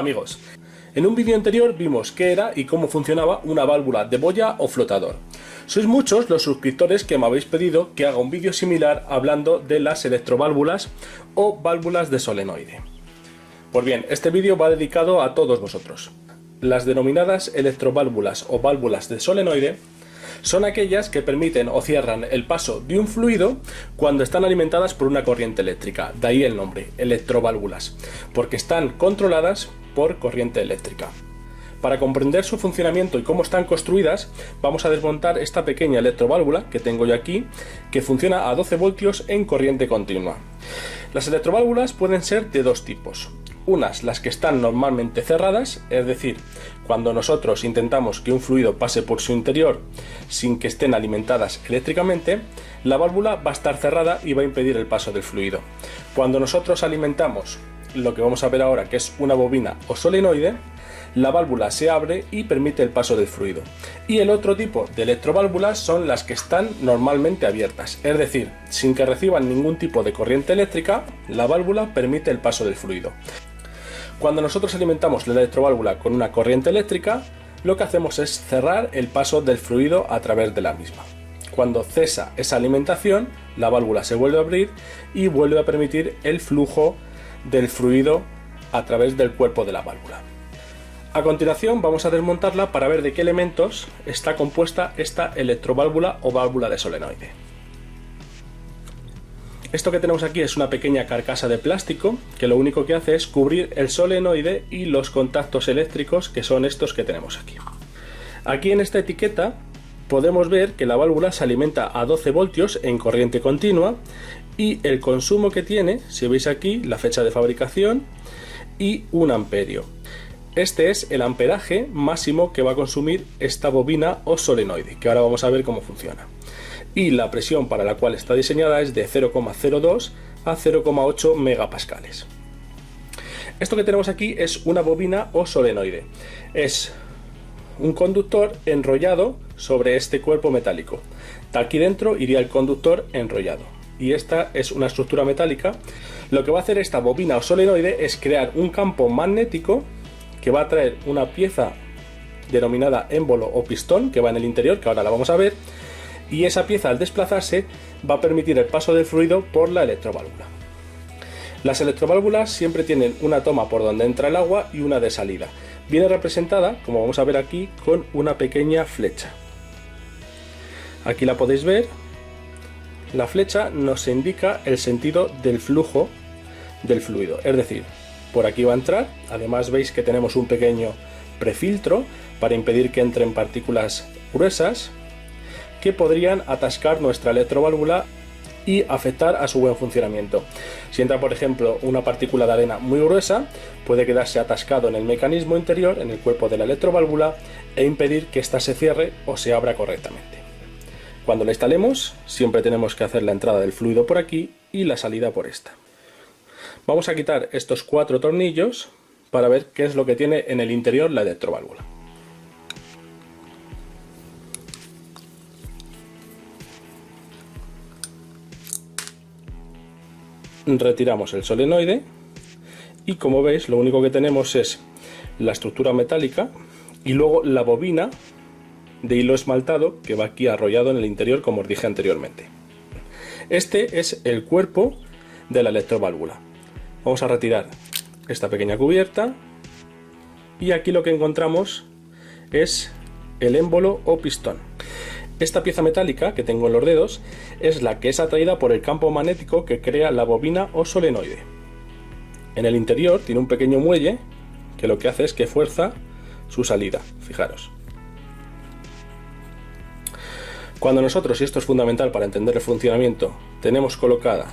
Hola amigos, en un vídeo anterior vimos qué era y cómo funcionaba una válvula de boya o flotador. Sois muchos los suscriptores que me habéis pedido que haga un vídeo similar hablando de las electroválvulas o válvulas de solenoide. Pues bien, este vídeo va dedicado a todos vosotros. Las denominadas electroválvulas o válvulas de solenoide son aquellas que permiten o cierran el paso de un fluido cuando están alimentadas por una corriente eléctrica. De ahí el nombre, electroválvulas, porque están controladas por corriente eléctrica. Para comprender su funcionamiento y cómo están construidas, vamos a desmontar esta pequeña electroválvula que tengo yo aquí, que funciona a 12 voltios en corriente continua. Las electroválvulas pueden ser de dos tipos. Unas, las que están normalmente cerradas, es decir, cuando nosotros intentamos que un fluido pase por su interior sin que estén alimentadas eléctricamente, la válvula va a estar cerrada y va a impedir el paso del fluido. Cuando nosotros alimentamos lo que vamos a ver ahora, que es una bobina o solenoide, la válvula se abre y permite el paso del fluido. Y el otro tipo de electroválvulas son las que están normalmente abiertas, es decir, sin que reciban ningún tipo de corriente eléctrica, la válvula permite el paso del fluido. Cuando nosotros alimentamos la electroválvula con una corriente eléctrica, lo que hacemos es cerrar el paso del fluido a través de la misma. Cuando cesa esa alimentación, la válvula se vuelve a abrir y vuelve a permitir el flujo del fluido a través del cuerpo de la válvula. A continuación vamos a desmontarla para ver de qué elementos está compuesta esta electroválvula o válvula de solenoide. Esto que tenemos aquí es una pequeña carcasa de plástico que lo único que hace es cubrir el solenoide y los contactos eléctricos, que son estos que tenemos aquí. Aquí en esta etiqueta podemos ver que la válvula se alimenta a 12 voltios en corriente continua y el consumo que tiene, si veis aquí, la fecha de fabricación y 1 amperio. Este es el amperaje máximo que va a consumir esta bobina o solenoide, que ahora vamos a ver cómo funciona. Y la presión para la cual está diseñada es de 0,02 a 0,8 megapascales. Esto que tenemos aquí es una bobina o solenoide. Es un conductor enrollado sobre este cuerpo metálico. De aquí dentro iría el conductor enrollado. Y esta es una estructura metálica. Lo que va a hacer esta bobina o solenoide es crear un campo magnético que va a traer una pieza denominada émbolo o pistón que va en el interior, que ahora la vamos a ver, y esa pieza al desplazarse va a permitir el paso del fluido por la electroválvula. Las electroválvulas siempre tienen una toma por donde entra el agua y una de salida. Viene representada, como vamos a ver aquí, con una pequeña flecha. Aquí la podéis ver. La flecha nos indica el sentido del flujo del fluido, es decir, por aquí va a entrar. Además veis que tenemos un pequeño prefiltro para impedir que entren partículas gruesas que podrían atascar nuestra electroválvula y afectar a su buen funcionamiento. Si entra, por ejemplo, una partícula de arena muy gruesa, puede quedarse atascado en el mecanismo interior, en el cuerpo de la electroválvula, e impedir que ésta se cierre o se abra correctamente. Cuando la instalemos, siempre tenemos que hacer la entrada del fluido por aquí y la salida por esta. Vamos a quitar estos 4 tornillos para ver qué es lo que tiene en el interior la electroválvula. Retiramos el solenoide y, como veis, lo único que tenemos es la estructura metálica y luego la bobina de hilo esmaltado que va aquí arrollado en el interior, como os dije anteriormente. Este es el cuerpo de la electroválvula. Vamos a retirar esta pequeña cubierta y aquí lo que encontramos es el émbolo o pistón. Esta pieza metálica que tengo en los dedos es la que es atraída por el campo magnético que crea la bobina o solenoide. En el interior tiene un pequeño muelle que lo que hace es que fuerza su salida, fijaros. Cuando nosotros, y esto es fundamental para entender el funcionamiento, tenemos colocada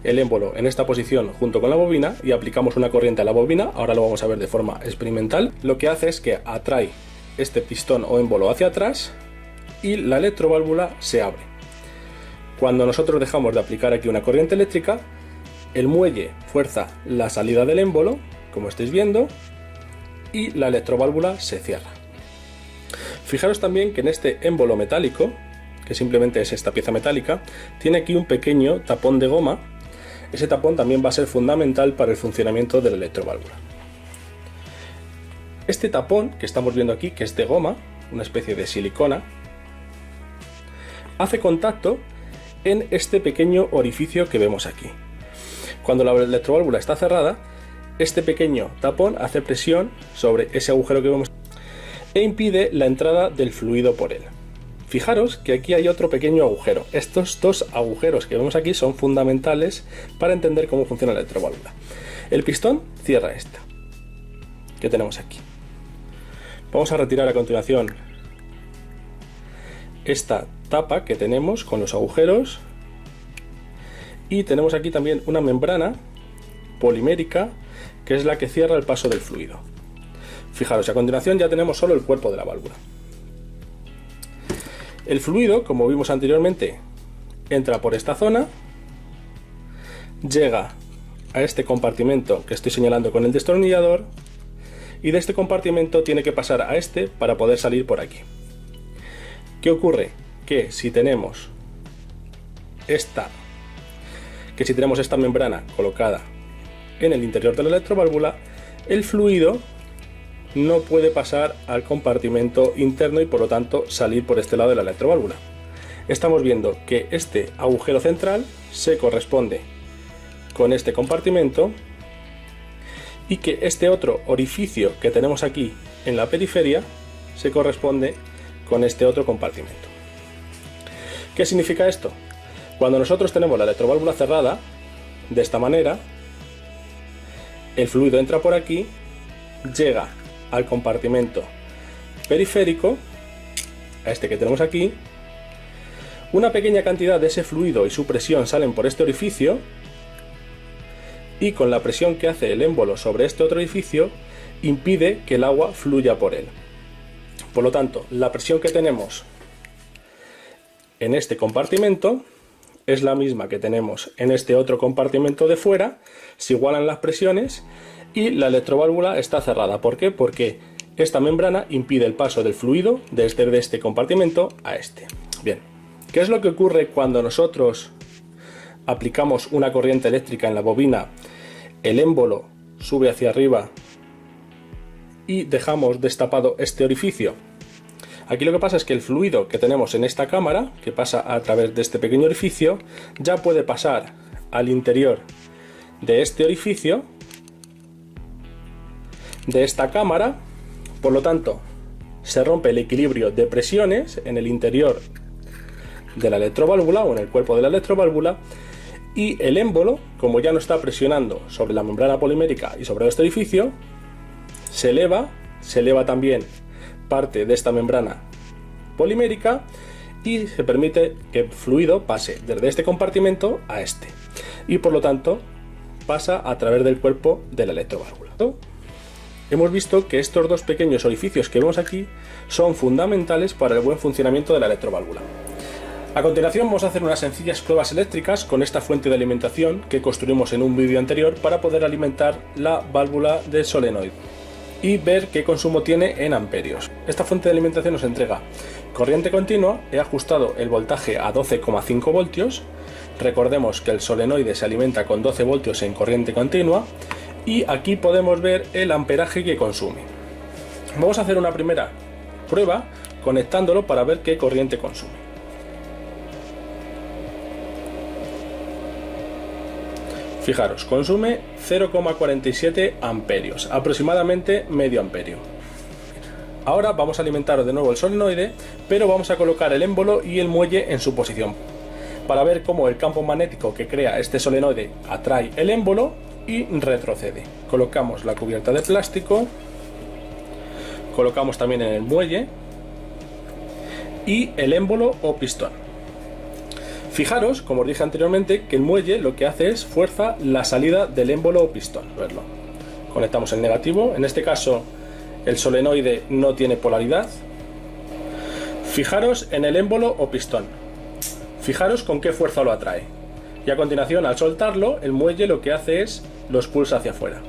el émbolo en esta posición junto con la bobina y aplicamos una corriente a la bobina, ahora lo vamos a ver de forma experimental, lo que hace es que atrae este pistón o émbolo hacia atrás y la electroválvula se abre. Cuando nosotros dejamos de aplicar aquí una corriente eléctrica, el muelle fuerza la salida del émbolo, como estáis viendo, y la electroválvula se cierra. Fijaros también que en este émbolo metálico, que simplemente es esta pieza metálica, tiene aquí un pequeño tapón de goma ese tapón también va a ser fundamental para el funcionamiento de la electroválvula. Este tapón que estamos viendo aquí, que es de goma, una especie de silicona, hace contacto en este pequeño orificio que vemos aquí. Cuando la electroválvula está cerrada, este pequeño tapón hace presión sobre ese agujero que vemos e impide la entrada del fluido por él. Fijaros que aquí hay otro pequeño agujero. Estos dos agujeros que vemos aquí son fundamentales para entender cómo funciona la electroválvula. El pistón cierra esta que tenemos aquí. Vamos a retirar a continuación esta tapa que tenemos con los agujeros, y tenemos aquí también una membrana polimérica que es la que cierra el paso del fluido. Fijaros, a continuación ya tenemos solo el cuerpo de la válvula. El fluido, como vimos anteriormente, entra por esta zona, llega a este compartimento que estoy señalando con el destornillador, y de este compartimento tiene que pasar a este para poder salir por aquí. ¿Qué ocurre? Que si tenemos esta membrana colocada en el interior de la electroválvula, el fluido no puede pasar al compartimento interno y por lo tanto salir por este lado de la electroválvula. Estamos viendo que este agujero central se corresponde con este compartimento y que este otro orificio que tenemos aquí en la periferia se corresponde con este otro compartimento. ¿Qué significa esto? Cuando nosotros tenemos la electroválvula cerrada de esta manera, el fluido entra por aquí, llega al compartimento periférico, a este que tenemos aquí, una pequeña cantidad de ese fluido y su presión salen por este orificio, y con la presión que hace el émbolo sobre este otro orificio impide que el agua fluya por él. Por lo tanto, la presión que tenemos en este compartimento es la misma que tenemos en este otro compartimento de fuera, se igualan las presiones y la electroválvula está cerrada. ¿Por qué? Porque esta membrana impide el paso del fluido desde este compartimento a este. Bien, ¿qué es lo que ocurre cuando nosotros aplicamos una corriente eléctrica en la bobina? El émbolo sube hacia arriba y dejamos destapado este orificio. Aquí lo que pasa es que el fluido que tenemos en esta cámara, que pasa a través de este pequeño orificio, ya puede pasar al interior de este orificio, de esta cámara. Por lo tanto, se rompe el equilibrio de presiones en el interior de la electroválvula o en el cuerpo de la electroválvula, y el émbolo, como ya no está presionando sobre la membrana polimérica y sobre este orificio, se eleva también parte de esta membrana polimérica y se permite que el fluido pase desde este compartimento a este, y por lo tanto pasa a través del cuerpo de la electroválvula. Hemos visto que estos dos pequeños orificios que vemos aquí son fundamentales para el buen funcionamiento de la electroválvula. A continuación vamos a hacer unas sencillas pruebas eléctricas con esta fuente de alimentación que construimos en un vídeo anterior para poder alimentar la válvula de solenoide y ver qué consumo tiene en amperios. Esta fuente de alimentación nos entrega corriente continua. He ajustado el voltaje a 12,5 voltios. Recordemos que el solenoide se alimenta con 12 voltios en corriente continua, y aquí podemos ver el amperaje que consume. Vamos a hacer una primera prueba conectándolo para ver qué corriente consume. Fijaros, consume 0,47 amperios, aproximadamente medio amperio. Ahora vamos a alimentar de nuevo el solenoide, pero vamos a colocar el émbolo y el muelle en su posición para ver cómo el campo magnético que crea este solenoide atrae el émbolo y retrocede. Colocamos la cubierta de plástico, colocamos también en el muelle y el émbolo o pistón. Fijaros, como os dije anteriormente, que el muelle lo que hace es fuerza la salida del émbolo o pistón. Verlo. Conectamos el negativo, en este caso el solenoide no tiene polaridad. Fijaros en el émbolo o pistón. Fijaros con qué fuerza lo atrae. Y a continuación, al soltarlo, el muelle lo que hace es lo expulsa hacia afuera.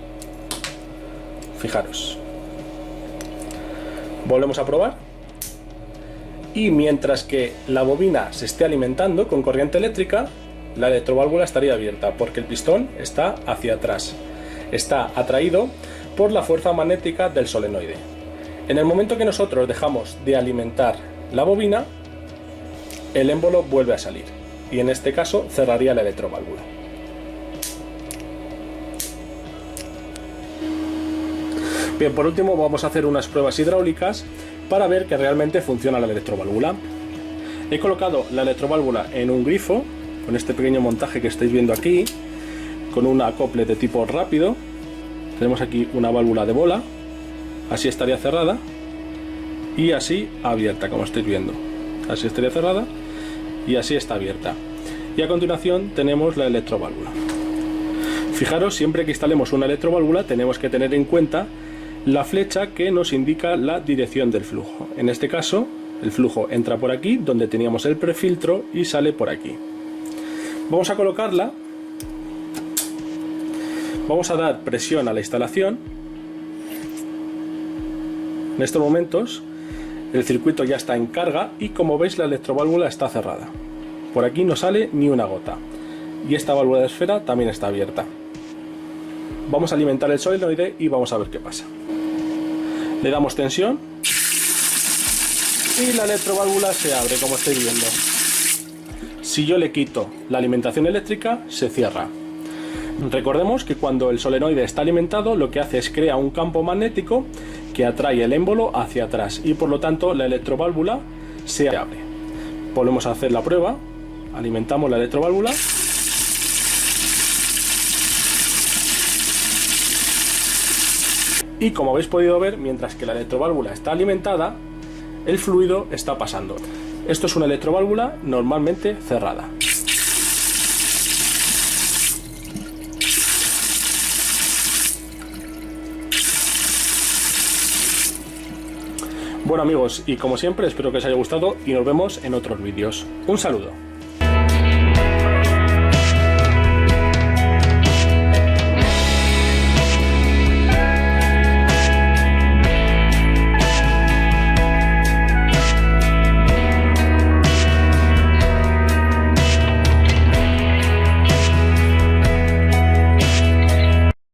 Fijaros. Volvemos a probar. Y mientras que la bobina se esté alimentando con corriente eléctrica, la electroválvula estaría abierta porque el pistón está hacia atrás. Está atraído por la fuerza magnética del solenoide. En el momento que nosotros dejamos de alimentar la bobina, el émbolo vuelve a salir y en este caso cerraría la electroválvula. Bien, por último vamos a hacer unas pruebas hidráulicas para ver que realmente funciona la electroválvula. He colocado la electroválvula en un grifo con este pequeño montaje que estáis viendo aquí, con un acople de tipo rápido. Tenemos aquí una válvula de bola, así estaría cerrada y así abierta, como estáis viendo. Así estaría cerrada y así está abierta. Y a continuación tenemos la electroválvula. Fijaros, siempre que instalemos una electroválvula tenemos que tener en cuenta la flecha que nos indica la dirección del flujo. En este caso, el flujo entra por aquí, donde teníamos el prefiltro, y sale por aquí. Vamos a colocarla. Vamos a dar presión a la instalación. En estos momentos el circuito ya está en carga y, como veis, la electroválvula está cerrada. Por aquí no sale ni una gota. Y esta válvula de esfera también está abierta. Vamos a alimentar el solenoide y vamos a ver qué pasa. Le damos tensión y la electroválvula se abre, como estáis viendo. Si yo le quito la alimentación eléctrica, se cierra. Recordemos que cuando el solenoide está alimentado, lo que hace es crear un campo magnético que atrae el émbolo hacia atrás y por lo tanto la electroválvula se abre. Volvemos a hacer la prueba. Alimentamos la electroválvula. Y como habéis podido ver, mientras que la electroválvula está alimentada, el fluido está pasando. Esto es una electroválvula normalmente cerrada. Bueno amigos, y como siempre espero que os haya gustado y nos vemos en otros vídeos. Un saludo.